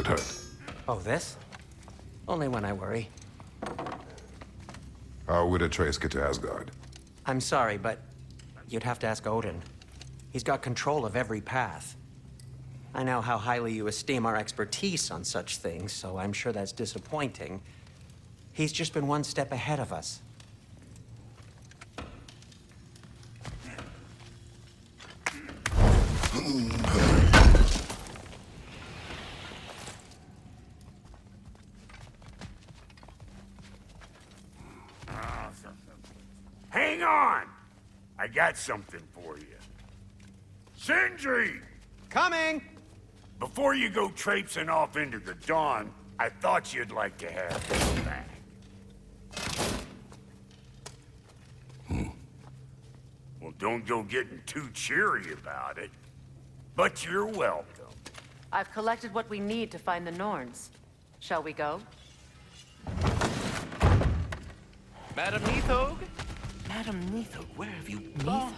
it hurt? Oh, this? Only when I worry. How would Atreus get to Asgard? I'm sorry, but you'd have to ask Odin. He's got control of every path. I know how highly you esteem our expertise on such things, so I'm sure that's disappointing. He's just been one step ahead of us. Hang on! I got something for you. Sindri! Coming! Before you go traipsing off into the dawn, I thought you'd like to have this back. Well, don't go getting too cheery about it. But you're welcome. I've collected what we need to find the Norns. Shall we go? Madam Nithog? Madam Nithog, where have you gone?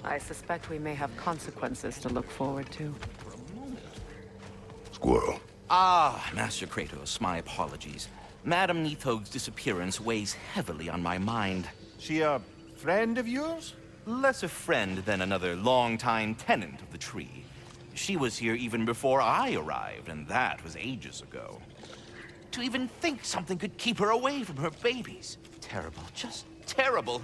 I suspect we may have consequences to look forward to. Squirrel. Ah, Master Kratos, my apologies. Madam Nithog's disappearance weighs heavily on my mind. She a friend of yours? Less a friend than another longtime tenant of the tree. She was here even before I arrived, and that was ages ago. To even think something could keep her away from her babies. Terrible, just terrible.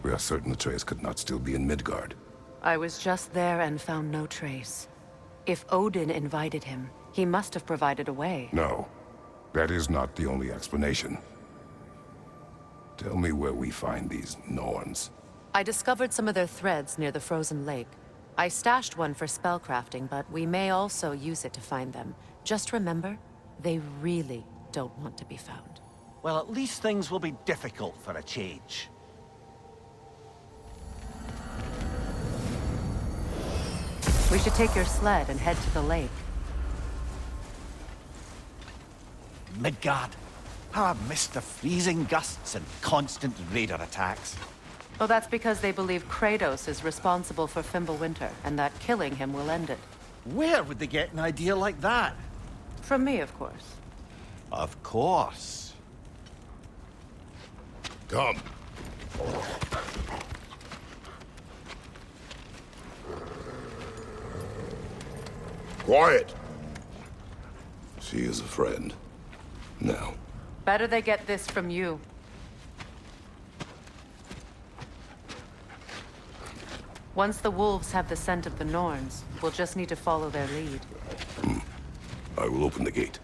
We are certain Atreus could not still be in Midgard. I was just there and found no trace. If Odin invited him, he must have provided a way. No, that is not the only explanation. Tell me where we find these Norns. I discovered some of their threads near the frozen lake. I stashed one for spellcrafting, but we may also use it to find them. Just remember, they really don't want to be found. Well, at least things will be difficult for a change. We should take your sled and head to the lake. Midgard. How I missed the freezing gusts and constant raider attacks. Well, that's because they believe Kratos is responsible for Fimbulwinter, and that killing him will end it. Where would they get an idea like that? From me, of course. Of course. Come. Quiet! She is a friend. Now. Better they get this from you. Once the wolves have the scent of the Norns, we'll just need to follow their lead. I will open the gate.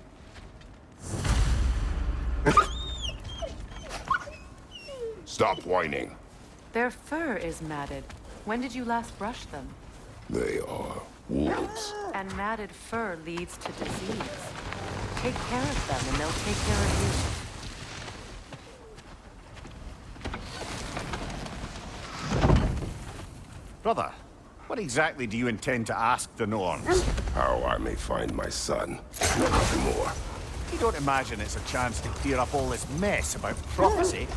Stop whining. Their fur is matted. When did you last brush them? They are wolves. And matted fur leads to disease. Take care of them and they'll take care of you. Brother, what exactly do you intend to ask the Norns? How I may find my son. Nothing more. You don't imagine it's a chance to clear up all this mess about prophecy?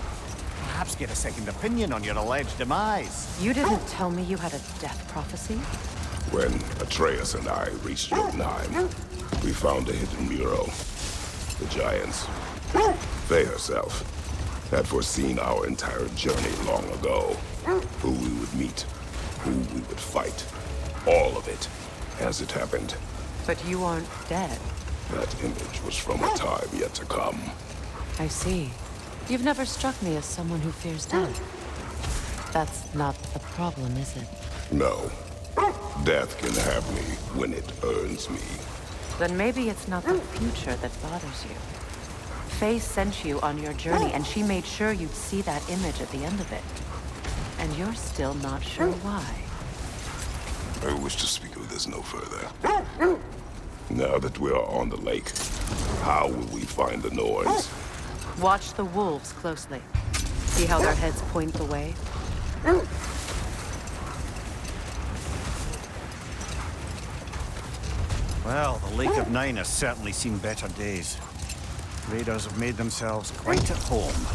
Perhaps get a second opinion on your alleged demise. You didn't tell me you had a death prophecy? When Atreus and I reached Jotunheim, we found a hidden mural. The giants, Faye herself, had foreseen our entire journey long ago. Who we would meet, who we would fight. All of it, as it happened. But you aren't dead. That image was from a time yet to come. I see. You've never struck me as someone who fears death. That's not the problem, is it? No. Death can have me when it earns me. Then maybe it's not the future that bothers you. Faye sent you on your journey, and she made sure you'd see that image at the end of it. And you're still not sure why. I wish to speak of this no further. Now that we are on the lake, how will we find the Norns? Watch the wolves closely. See how their heads point the way? Well, the Lake of Nine has certainly seen better days. Raiders have made themselves quite at home.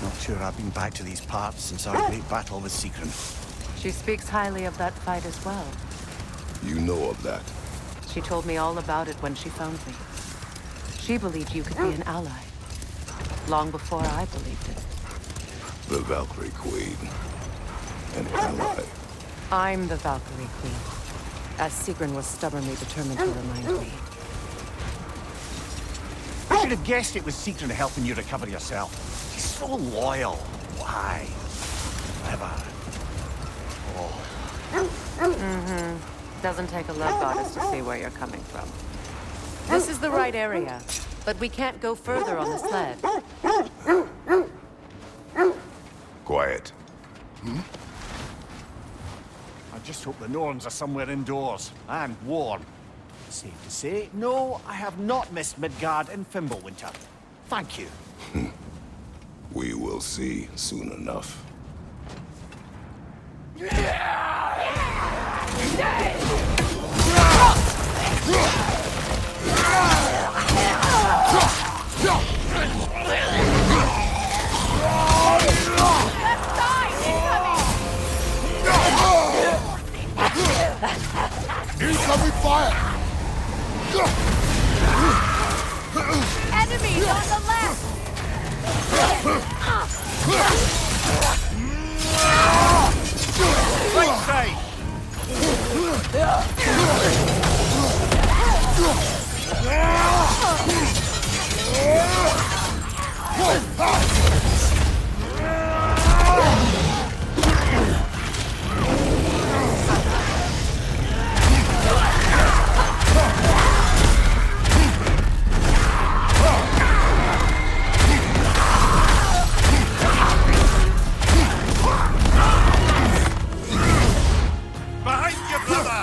Not sure I've been back to these parts since our great battle with Secret. She speaks highly of that fight as well. You know of that? She told me all about it when she found me. She believed you could be an ally. Long before I believed it. The Valkyrie Queen. An ally. I'm the Valkyrie Queen, as Sigrun was stubbornly determined to remind me. I should have guessed it was Secret helping you recover yourself. She's so loyal. Why? Clever. Oh. Doesn't take a love goddess to see where you're coming from. This is the right area, but we can't go further on the sled. Quiet. I just hope the Norns are somewhere indoors and warm. Safe to say, no, I have not missed Midgard and Fimbulwinter. Thank you. We will see soon enough. Incoming fire! Enemies on the left! Right side! Behind you, brother!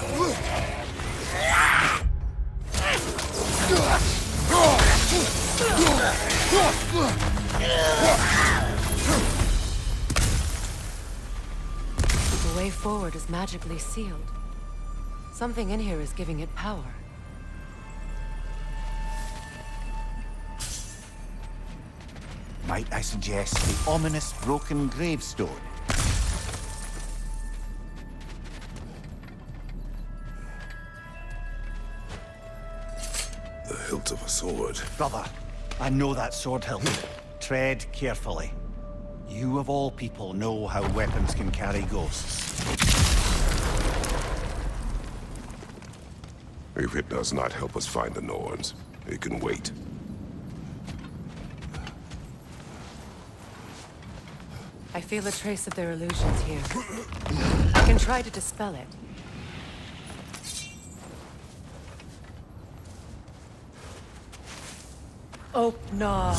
The way forward is magically sealed. Something in here is giving it power. Might I suggest the ominous broken gravestone? The hilt of a sword. Brother, I know that sword hilt. Tread carefully. You of all people know how weapons can carry ghosts. If it does not help us find the Norns, it can wait. I feel a trace of their illusions here. I can try to dispel it. Oh, no.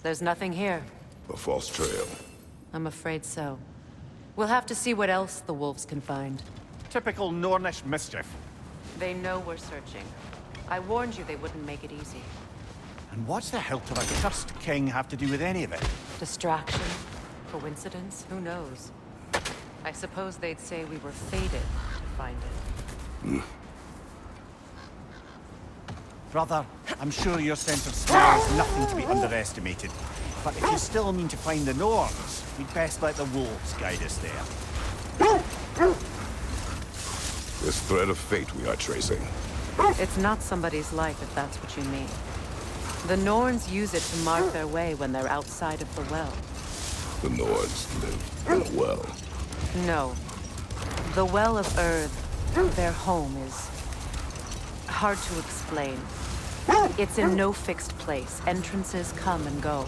There's nothing here. A false trail. I'm afraid so. We'll have to see what else the wolves can find. Typical Nornish mischief. They know we're searching. I warned you they wouldn't make it easy. And what's the hilt of a cursed king have to do with any of it? Distraction? Coincidence? Who knows? I suppose they'd say we were fated to find it. Brother, I'm sure your sense of smell is nothing to be underestimated. But if you still mean to find the Norns, we'd best let the wolves guide us there. This thread of fate we are tracing. It's not somebody's life, if that's what you mean. The Norns use it to mark their way when they're outside of the well. The Norns live in a well. No. The Well of Earth, their home, is hard to explain. It's in no fixed place. Entrances come and go.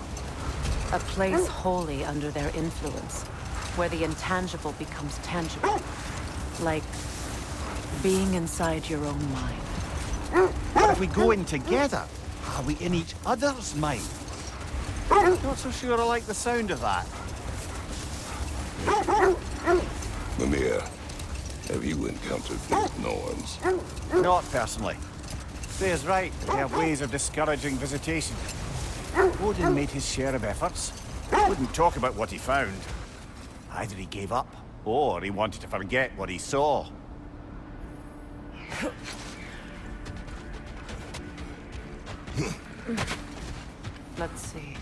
A place wholly under their influence, where the intangible becomes tangible. Like being inside your own mind. But if we go in together, are we in each other's mind? Not so sure I like the sound of that. Mimir, have you encountered these Norns? Not personally. Freya's right. They have ways of discouraging visitation. Odin made his share of efforts. Wouldn't talk about what he found. Either he gave up, or he wanted to forget what he saw. Let's see.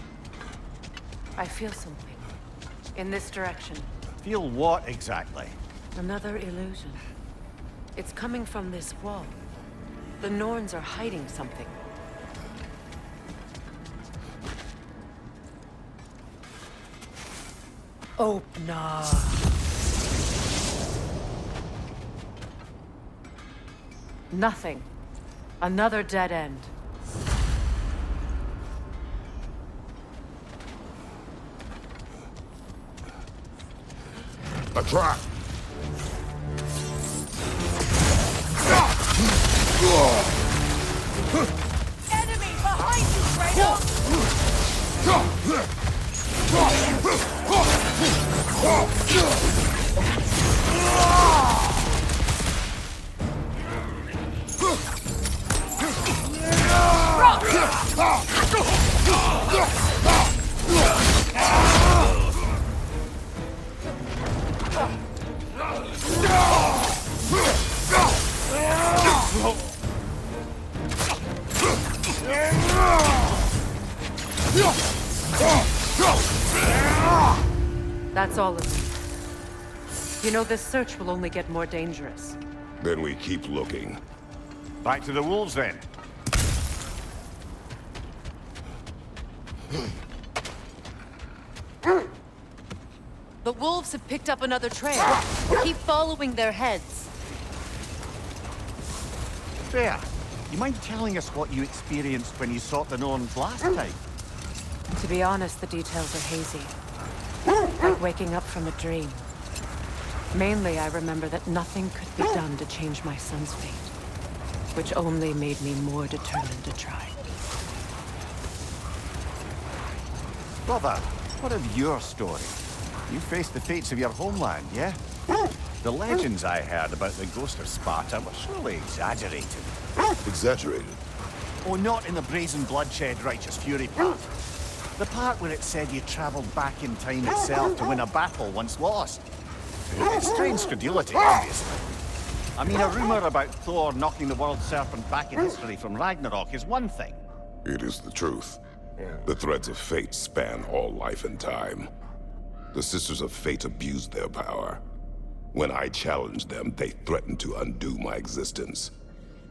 I feel something. In this direction. Feel what exactly? Another illusion. It's coming from this wall. The Norns are hiding something. Opener. Nothing. Another dead end. A trap! Enemy behind you, Kratos! That's all of them. You know, this search will only get more dangerous. Then we keep looking. Back to the wolves, then. The wolves have picked up another trail. Keep following their heads. Freya, you mind telling us what you experienced when you sought the Norns last time? To be honest, the details are hazy. Like waking up from a dream. Mainly, I remember that nothing could be done to change my son's fate, which only made me more determined to try. Brother, what of your story? You faced the fates of your homeland, yeah? The legends I heard about the ghost of Sparta were surely exaggerated. Exaggerated? Oh, not in the brazen bloodshed righteous fury part. The part where it said you traveled back in time itself to win a battle once lost. It's strange credulity, obviously. I mean, a rumor about Thor knocking the world serpent back in history from Ragnarok is one thing. It is the truth. The threads of fate span all life and time. The Sisters of Fate abused their power. When I challenged them, they threatened to undo my existence.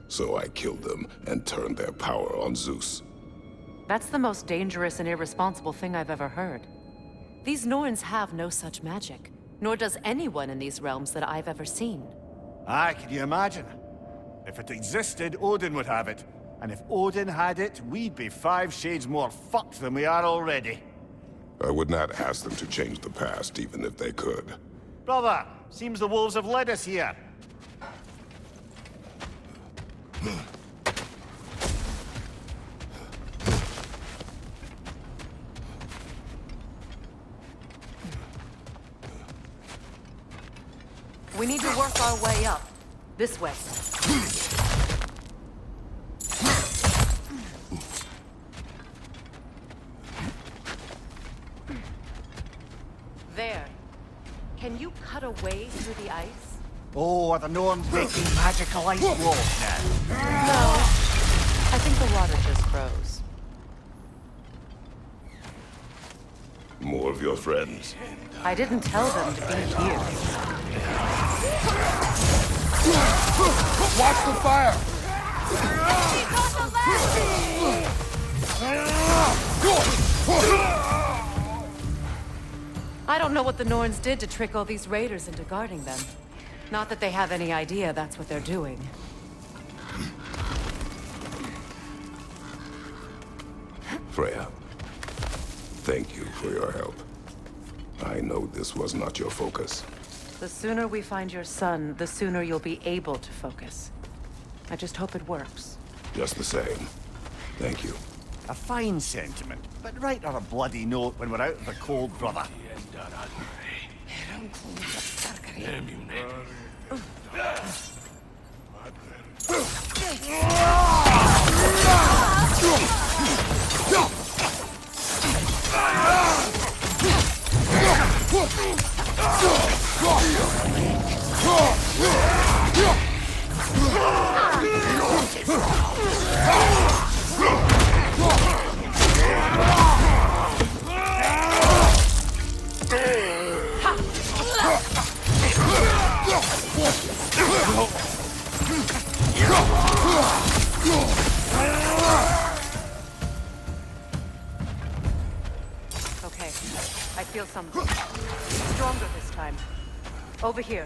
So I killed them and turned their power on Zeus. That's the most dangerous and irresponsible thing I've ever heard. These Norns have no such magic, nor does anyone in these realms that I've ever seen. Aye, can you imagine? If it existed, Odin would have it. And if Odin had it, we'd be 5 shades more fucked than we are already. I would not ask them to change the past, even if they could. Brother, seems the wolves have led us here. We need to work our way up. This way. There. Can you cut a way through the ice? Oh, are the Norns making magical ice walls now? No. I think the water just froze. More of your friends. I didn't tell them to be here. Watch the fire! I don't know what the Norns did to trick all these raiders into guarding them. Not that they have any idea that's what they're doing. Freya, thank you for your help. I know this was not your focus. The sooner we find your son, the sooner you'll be able to focus. I just hope it works. Just the same. Thank you. A fine sentiment, but write her a bloody note when we're out of the cold, brother. Okay, I feel something. Stronger this time. Over here.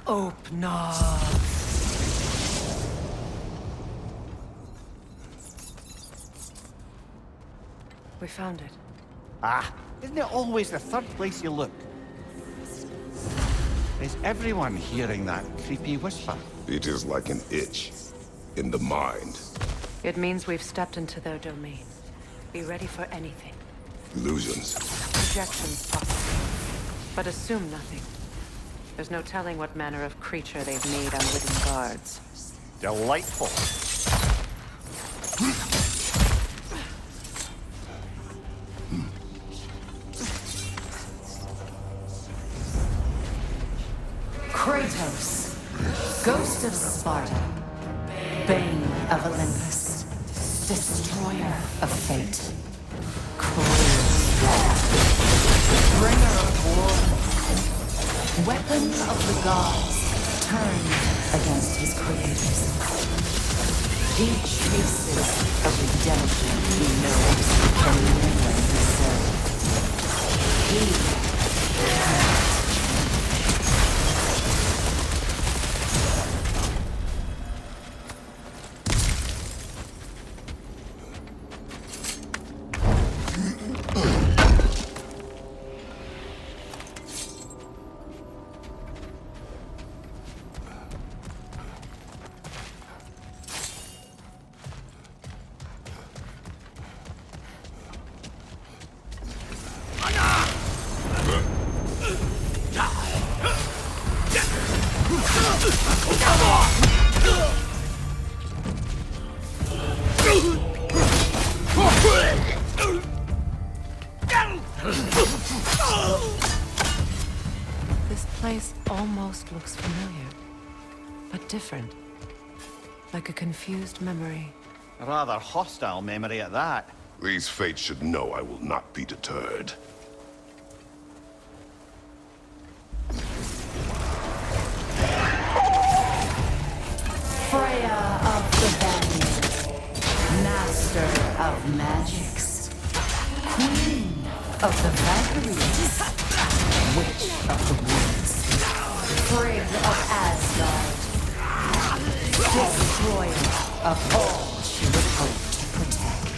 Open up. We found it. Ah, isn't it always the third place you look? Is everyone hearing that creepy whisper? It is like an itch in the mind. It means we've stepped into their domain. Be ready for anything. Illusions. Projections possible. But assume nothing. There's no telling what manner of creature they've made unwitting guards. Delightful. Kratos, ghost of Sparta, bane of Olympus, destroyer of fate, cruel wrath, bringer of war, weapon of the gods, turned against his creators. He chases a redemption he knows can never be served. He This place almost looks familiar, but different. Like a confused memory. A rather hostile memory at that. These fates should know I will not be deterred. Freya of the Vanguard, master of magics, queen of the Valkyries, witch of the woods, frigg of Asgard, destroyer of all she would hope to protect.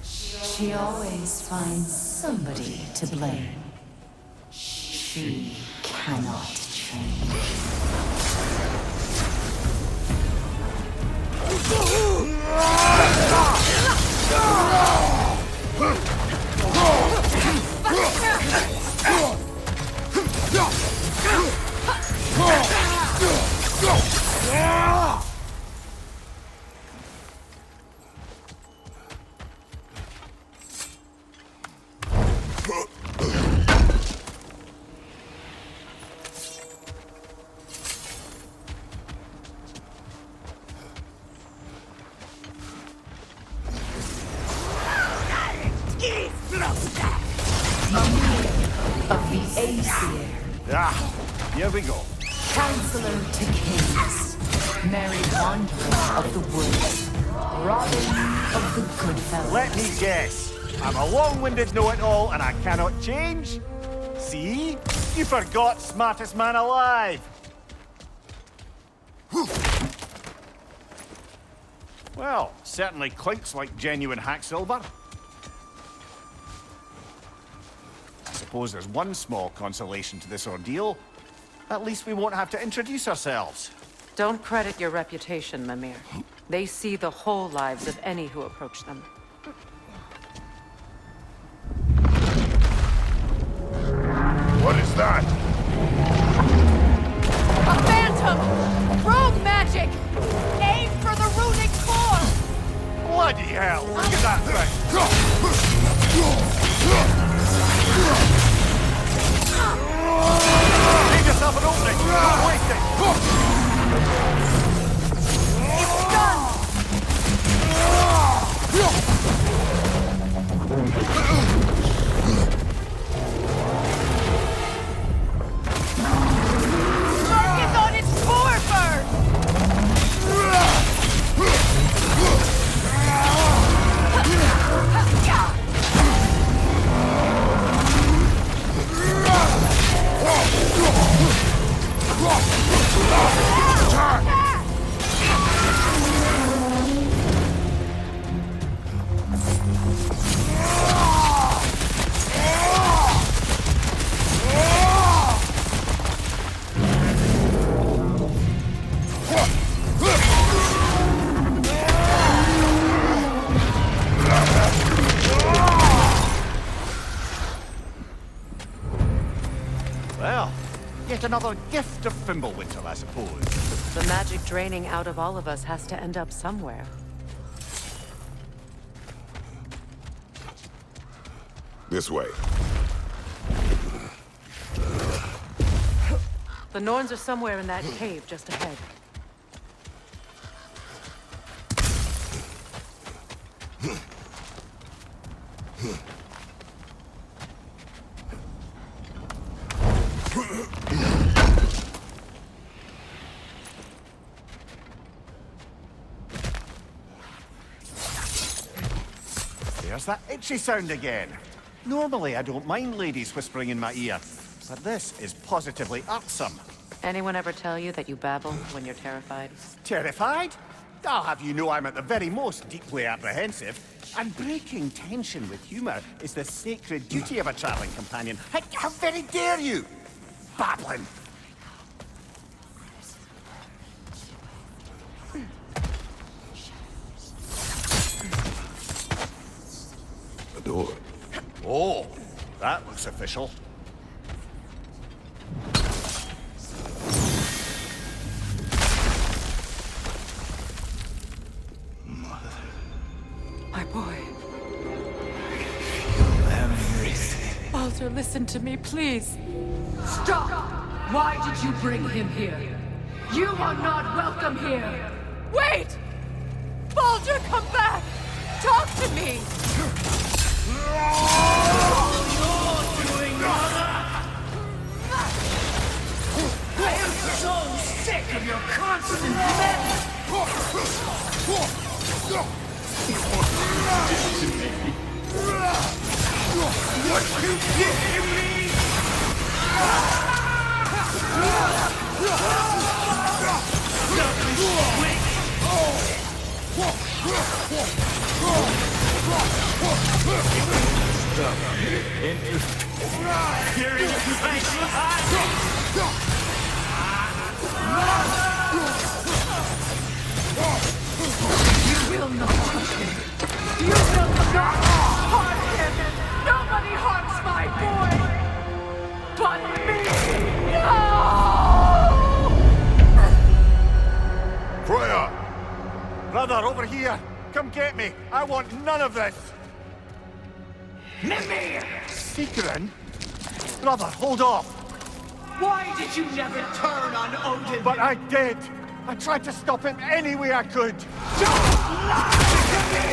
She always finds somebody to blame. She cannot change. Of the Aesir, Ah, here we go. counselor to kings, merry wanderer of the woods, Robin of the Goodfellas. Let me guess. I'm a long-winded know-it-all and I cannot change? See? You forgot smartest man alive. Well, certainly clinks like genuine hack silver. I suppose there's one small consolation to this ordeal. At least we won't have to introduce ourselves. Don't credit your reputation, Mimir. They see the whole lives of any who approach them. What is that? A phantom! Rogue magic! Aim for the runic core! Bloody hell! Look at that thing! Leave yourself an opening! Don't waste it! It's done! Well, yet another gift of Fimbulwinter, I suppose. The magic draining out of all of us has to end up somewhere. This way. The Norns are somewhere in that cave just ahead. There's that itchy sound again. Normally, I don't mind ladies whispering in my ear, but this is positively irksome. Anyone ever tell you that you babble when you're terrified? Terrified? I'll have you know I'm at the very most deeply apprehensive. And breaking tension with humor is the sacred duty of a traveling companion. How very dare you? Babbling. A door. Oh, that looks official. My boy. Baldur, listen to me, please. Stop! Why did you bring him here? You are not welcome here! Wait! Baldur, come back! Talk to me! I am so sick of your constant madness! What you did to me! You will not touch him! You will not harm him! Nobody harms my boy! But me! No! Freya! Brother, over here! Come get me! I want none of this! Mimir! Sigrun? Brother, hold off! Why did you never turn on Odin? But I did! I tried to stop him any way I could! Don't lie to me!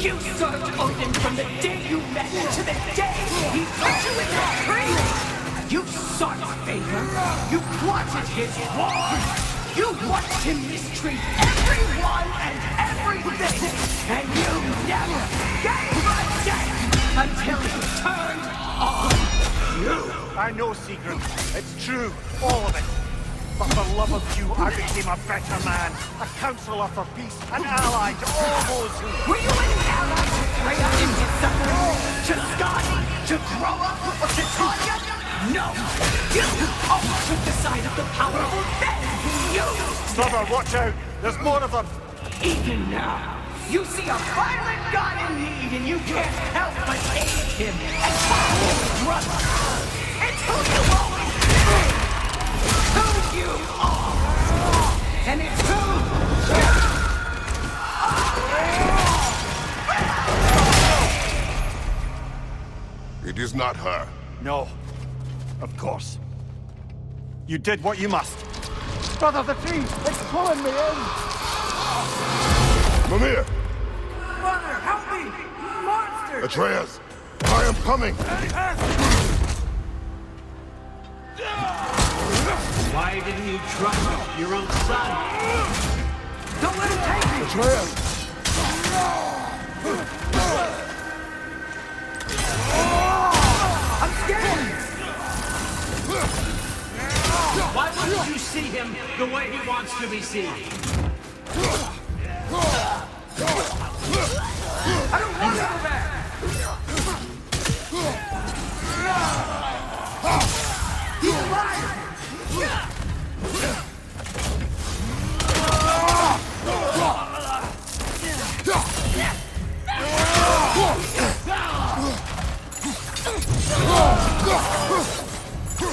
You served Odin from the day you met to the day he put you in that tree! You sought favor! You wanted his war! You watched him mistreat everyone and everything! And you never gave a damn until he turned on you! I know, Sigrun. It's true. All of it. But for love of you, I became a better man. A counselor for peace. An ally to all those who... Were you an ally to Freya in his suffering? To Skadi? To Groa? Or to Tanya? No! You always took the side of the powerful men who used them! Brother, watch out! There's more of them! Even now, you see a violent god in need and you can't help but aid him and call him brother! It's who you always been! It's who you are! And it's who It is not her. No. Of course. You did what you must. Brother, the tree! It's pulling me in! Mimir! Mother, help me! Monster! Atreus! I am coming! Why didn't you trust your own son? Don't let him take me! Atreus! I'm scared! be seen. I don't want to go back! He's alive!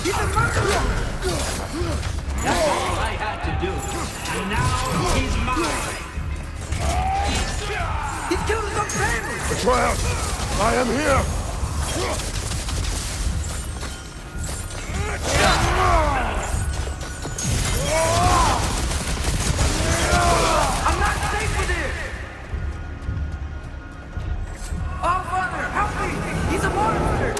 He's a murderer! That's all I had to do. And now he's mine. He's killed his own family! Atreus, I am here! I'm not safe with him! Oh, Father, help me! He's a monster!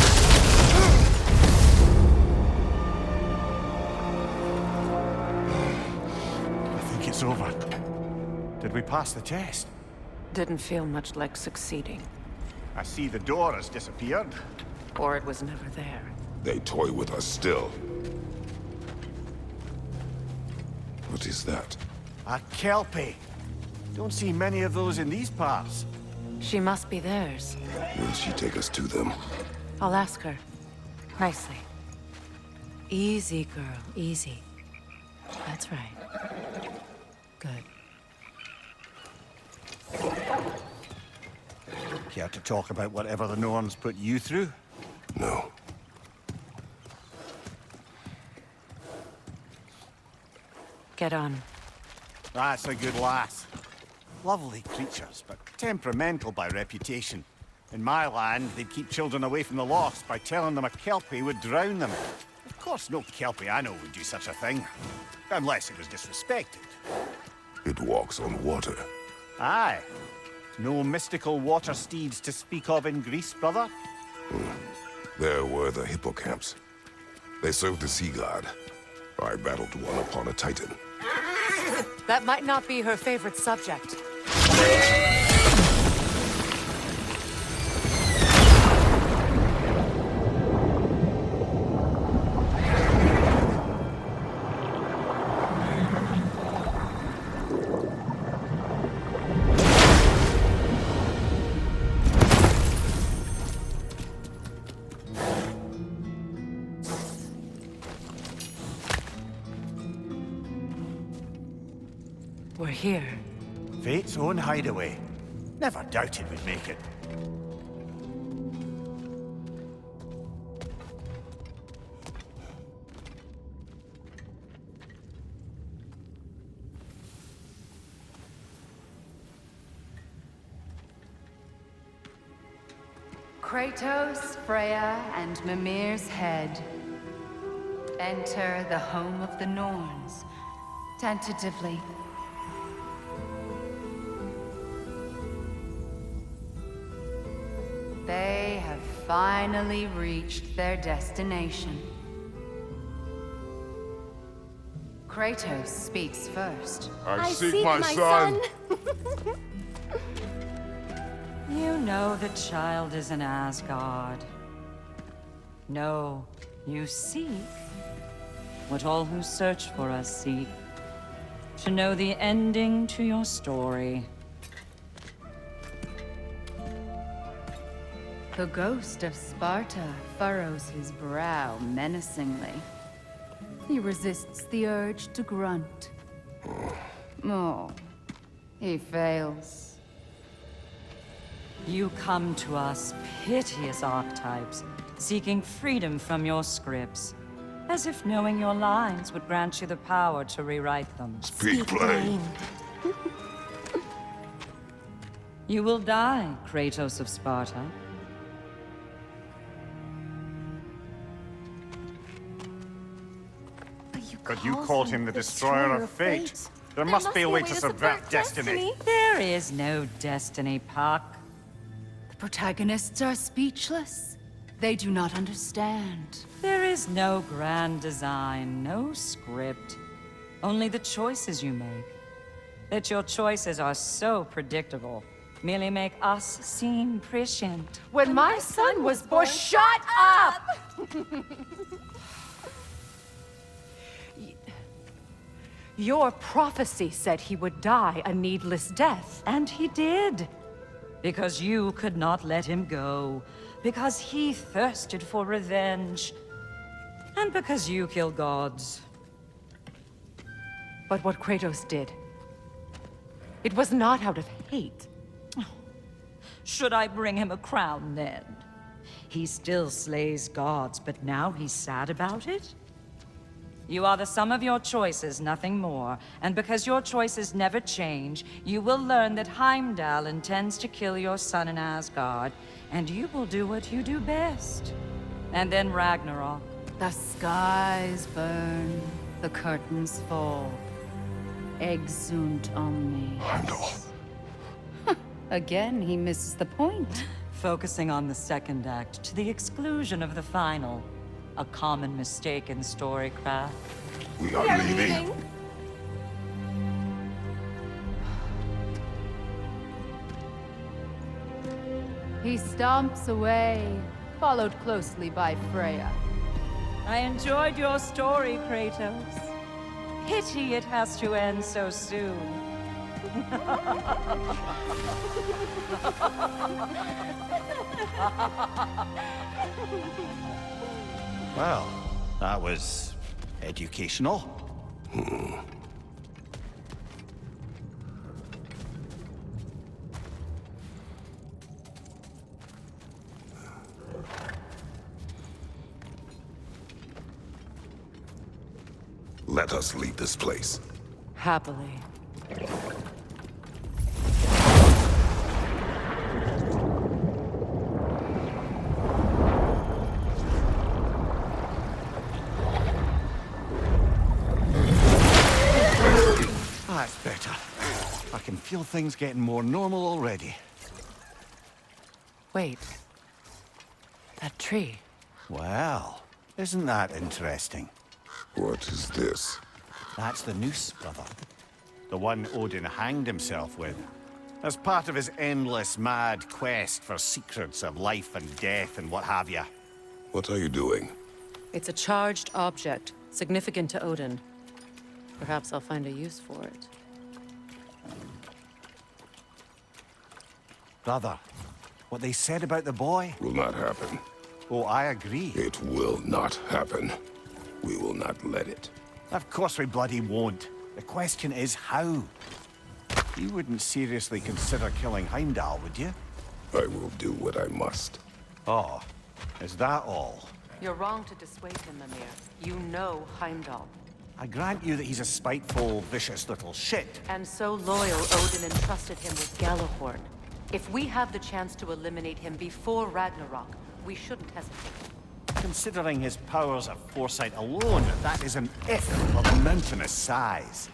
I think it's over. Did we pass the test? Didn't feel much like succeeding. I see the door has disappeared. Or it was never there. They toy with us still. What is that? A Kelpie. Don't see many of those in these parts. She must be theirs. Will she take us to them? I'll ask her. Nicely. Easy, girl. Easy. That's right. Good. Care to talk about whatever the Norns put you through? No. Get on. That's a good lass. Lovely creatures, but temperamental by reputation. In my land, they'd keep children away from the lost by telling them a Kelpie would drown them. Of course, no Kelpie I know would do such a thing. Unless it was disrespected. It walks on water. Aye. No mystical water steeds to speak of in Greece, brother? There were the hippocamps. They served the sea god. I battled one upon a titan. That might not be her favorite subject. We're here. Fate's own hideaway. Never doubted we'd make it. Kratos, Freya, and Mimir's head. Enter the home of the Norns. Tentatively. They have finally reached their destination. Kratos speaks first. I seek my son. You know the child is in Asgard. No, you seek what all who search for us seek. To know the ending to your story. The ghost of Sparta furrows his brow menacingly. He resists the urge to grunt. Oh, he fails. You come to us, piteous archetypes, seeking freedom from your scripts. As if knowing your lines would grant you the power to rewrite them. Speak plain. You will die, Kratos of Sparta. But you called him the destroyer of fate. There must be a way to subvert destiny. There is no destiny, Puck. The protagonists are speechless. They do not understand. There is no grand design, no script. Only the choices you make. That your choices are so predictable, merely make us seem prescient. When my son was born, shut up! Your prophecy said he would die a needless death. And he did. Because you could not let him go. Because he thirsted for revenge. And because you kill gods. But what Kratos did, it was not out of hate. Should I bring him a crown then? He still slays gods, but now he's sad about it? You are the sum of your choices, nothing more. And because your choices never change, you will learn that Heimdall intends to kill your son in Asgard, and you will do what you do best. And then Ragnarok. The skies burn, the curtains fall. Exunt omnes. Heimdall. Again, he misses the point. Focusing on the second act to the exclusion of the final. A common mistake in storycraft. We are leaving. He stomps away, followed closely by Freya. I enjoyed your story, Kratos. Pity it has to end so soon. Well, that was educational. Let us leave this place. Happily. That's better. I can feel things getting more normal already. Wait. That tree. Well, isn't that interesting? What is this? That's the noose, brother. The one Odin hanged himself with. As part of his endless, mad quest for secrets of life and death and what have you. What are you doing? It's a charged object, significant to Odin. Perhaps I'll find a use for it. Brother, what they said about the boy? Will not happen. Oh, I agree. It will not happen. We will not let it. Of course we bloody won't. The question is how. You wouldn't seriously consider killing Heimdall, would you? I will do what I must. Oh, is that all? You're wrong to dissuade him, Mimir. You know Heimdall. I grant you that he's a spiteful, vicious little shit. And so loyal, Odin entrusted him with Galahorn. If we have the chance to eliminate him before Ragnarok, we shouldn't hesitate. Considering his powers of foresight alone, that is an if of mountainous size.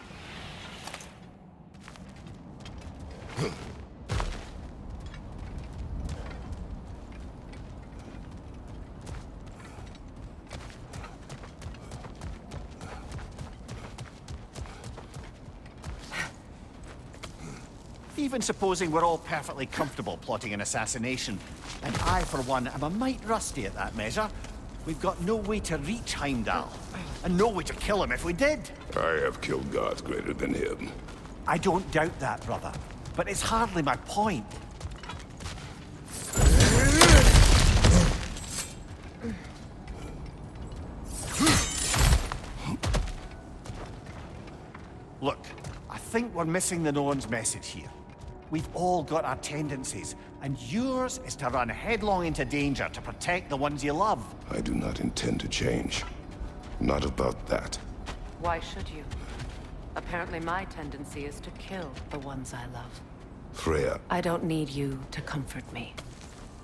Even supposing we're all perfectly comfortable plotting an assassination, and I, for one, am a mite rusty at that measure, we've got no way to reach Heimdall, and no way to kill him if we did. I have killed gods greater than him. I don't doubt that, brother, but it's hardly my point. Look, I think we're missing the Norns' message here. We've all got our tendencies, and yours is to run headlong into danger to protect the ones you love. I do not intend to change. Not about that. Why should you? Apparently my tendency is to kill the ones I love. Freya. I don't need you to comfort me.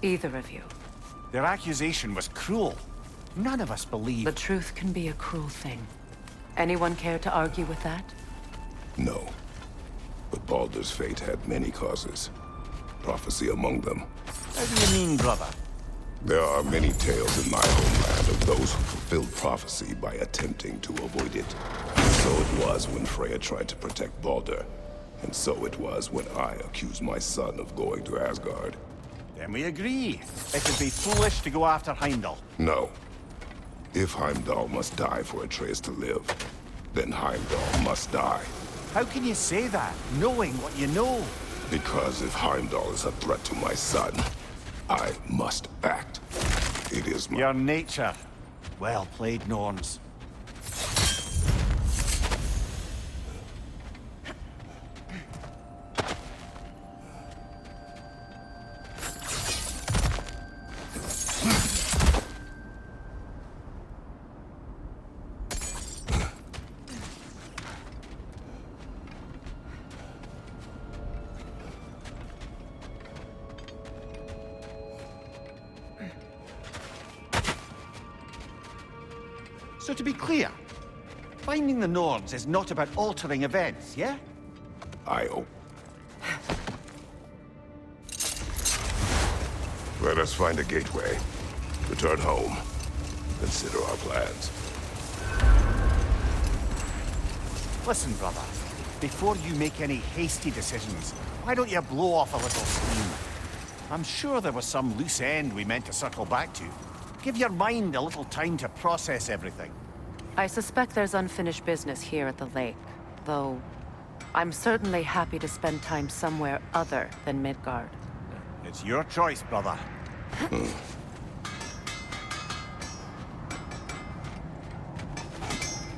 Either of you. Their accusation was cruel. None of us believe... The truth can be a cruel thing. Anyone care to argue with that? No. But Baldur's fate had many causes. Prophecy among them. How do you mean, brother? There are many tales in my homeland of those who fulfilled prophecy by attempting to avoid it. So it was when Freya tried to protect Baldur. And so it was when I accused my son of going to Asgard. Then we agree. It would be foolish to go after Heimdall. No. If Heimdall must die for Atreus to live, then Heimdall must die. How can you say that, knowing what you know? Because if Heimdall is a threat to my son, I must act. It is my... Your nature. Well played, Norns. So to be clear, finding the Norns is not about altering events, yeah? I hope. Let us find a gateway. Return home. Consider our plans. Listen, brother. Before you make any hasty decisions, why don't you blow off a little steam? I'm sure there was some loose end we meant to circle back to. Give your mind a little time to process everything. I suspect there's unfinished business here at the lake, though I'm certainly happy to spend time somewhere other than Midgard. It's your choice, brother.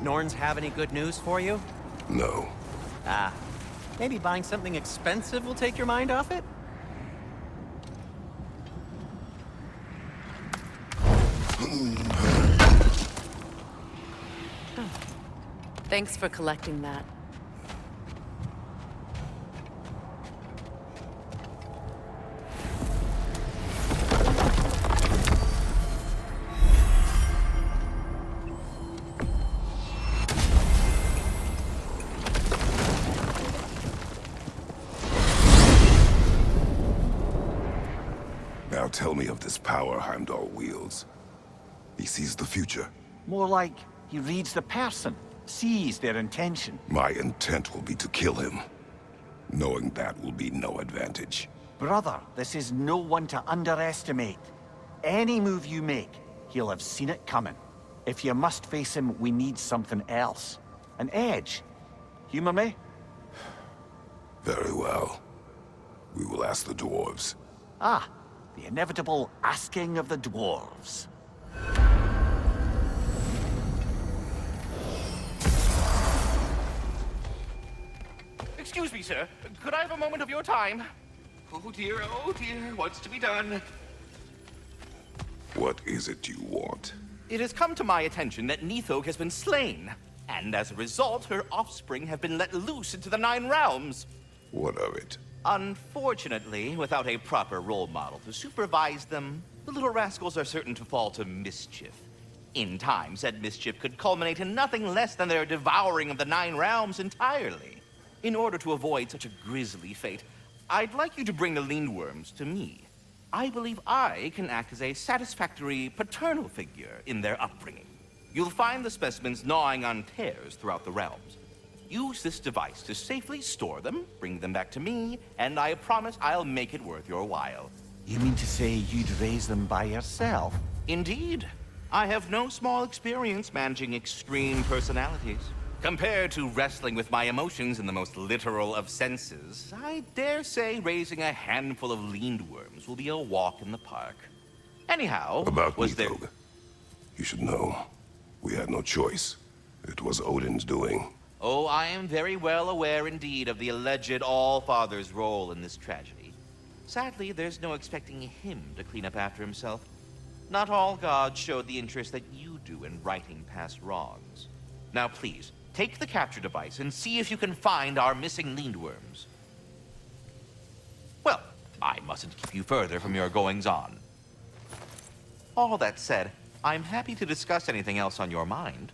Norns have any good news for you? No. Ah, maybe buying something expensive will take your mind off it? Thanks for collecting that. Now tell me of this power Heimdall wields. He sees the future. More like he reads the person, sees their intention. My intent will be to kill him. Knowing that will be no advantage. Brother, this is no one to underestimate. Any move you make, he'll have seen it coming. If you must face him, we need something else. An edge. Humor me? Very well. We will ask the dwarves. Ah, the inevitable asking of the dwarves. Excuse me, sir. Could I have a moment of your time? Oh dear, what's to be done? What is it you want? It has come to my attention that Nithog has been slain, and as a result, her offspring have been let loose into the Nine Realms. What of it? Unfortunately, without a proper role model to supervise them, the little rascals are certain to fall to mischief. In time, said mischief could culminate in nothing less than their devouring of the Nine Realms entirely. In order to avoid such a grisly fate, I'd like you to bring the Lindworms to me. I believe I can act as a satisfactory paternal figure in their upbringing. You'll find the specimens gnawing on tears throughout the realms. Use this device to safely store them, bring them back to me, and I promise I'll make it worth your while. You mean to say you'd raise them by yourself? Indeed. I have no small experience managing extreme personalities. Compared to wrestling with my emotions in the most literal of senses, I dare say raising a handful of Lindworms will be a walk in the park. Anyhow, About was there... Nithog. You should know. We had no choice. It was Odin's doing. Oh, I am very well aware indeed of the alleged All-Father's role in this tragedy. Sadly, there's no expecting him to clean up after himself. Not all gods showed the interest that you do in righting past wrongs. Now please, take the capture device and see if you can find our missing Lindworms. Well, I mustn't keep you further from your goings-on. All that said, I'm happy to discuss anything else on your mind.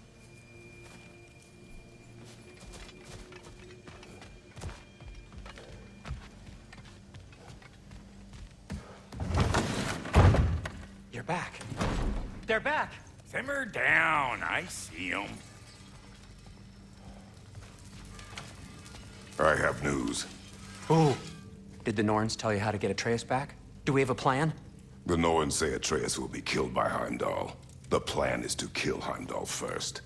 You're back. They're back. Simmer down. I see them. I have news. Oh. Did the Norns tell you how to get Atreus back? Do we have a plan? The Norns say Atreus will be killed by Heimdall. The plan is to kill Heimdall first.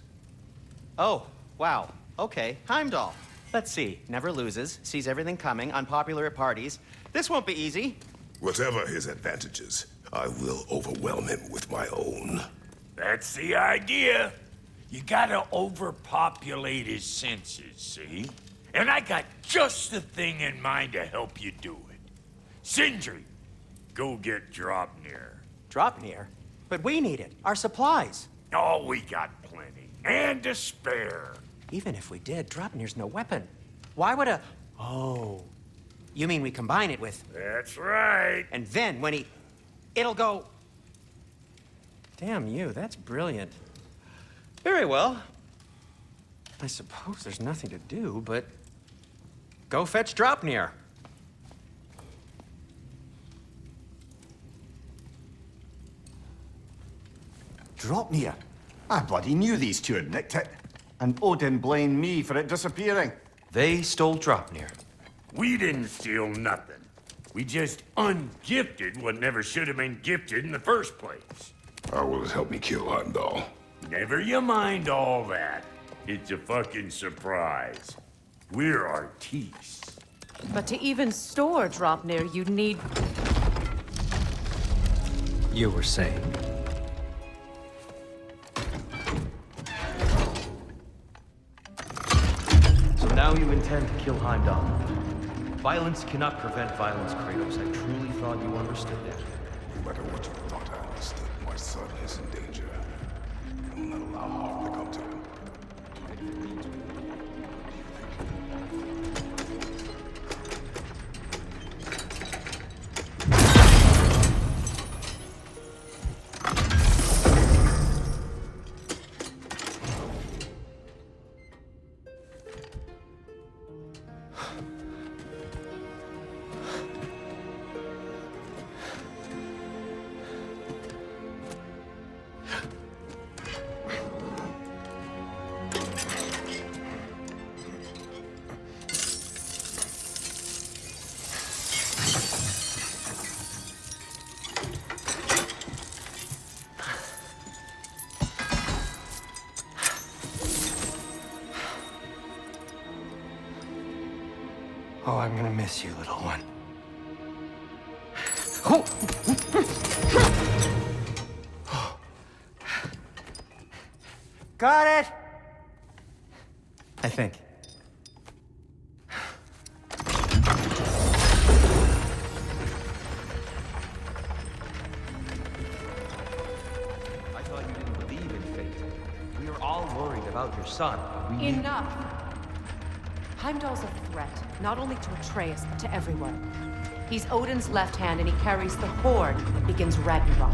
Oh, Wow. Okay, Heimdall. Let's see. Never loses, sees everything coming, unpopular at parties. This won't be easy. Whatever his advantages, I will overwhelm him with my own. That's the idea. You gotta overpopulate his senses, see? And I got just the thing in mind to help you do it. Sindri, go get Draupnir. Draupnir? But we need it. Our supplies. Oh, we got plenty. And to spare. Even if we did, Draupnir's no weapon. Why would a... Oh. You mean we combine it with... That's right. And then when he... It'll go... Damn you, that's brilliant. Very well. I suppose there's nothing to do, but... Go fetch Draupnir. Draupnir? I bloody knew these two had nicked it. And Odin blamed me for it disappearing. They stole Draupnir. We didn't steal nothing. We just ungifted what never should have been gifted in the first place. How will it help me kill Heimdall? Never you mind all that. It's a fucking surprise. We're artistes. But to even store Draupnir, you'd need... You were saying? So now you intend to kill Heimdall. Violence cannot prevent violence, Kratos. I truly thought you understood that. No matter what you thought I understood, my son is in danger. I will not allow harm to come to him. Oh, I'm gonna miss you, little one. Got it! I think. I thought you didn't believe in fate. We are all worried about your son. Enough! Heimdall's a threat, not only to Atreus, but to everyone. He's Odin's left hand, and he carries the horde that begins Ragnarok.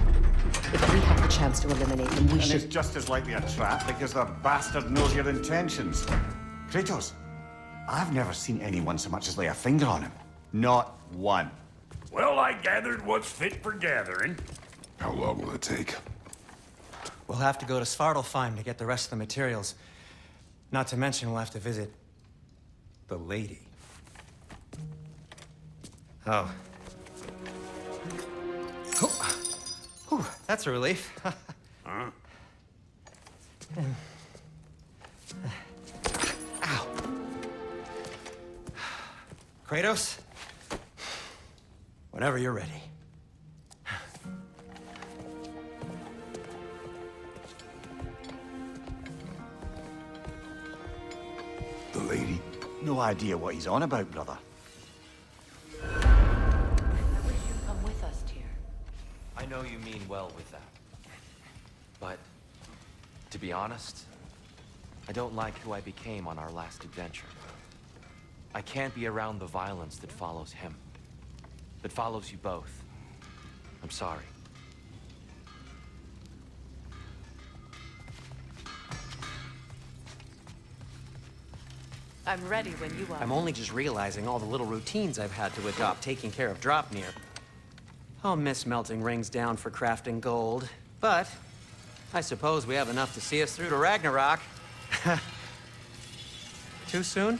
If we have the chance to eliminate him, we should... And it's just as likely a trap because the bastard knows your intentions. Kratos, I've never seen anyone so much as lay a finger on him. Not one. Well, I gathered what's fit for gathering. How long will it take? We'll have to go to Svartalfheim to get the rest of the materials. Not to mention we'll have to visit... the lady. Oh. Whew, that's a relief. Huh? Ow. Kratos? Whenever you're ready. The lady? No idea what he's on about, brother. I wish you'd come with us, Tyr. I know you mean well with that. But, to be honest, I don't like who I became on our last adventure. I can't be around the violence that follows him. That follows you both. I'm sorry. I'm ready when you are. I'm only just realizing all the little routines I've had to adopt taking care of Draupnir. I'll miss melting rings down for crafting gold, but I suppose we have enough to see us through to Ragnarok. Too soon?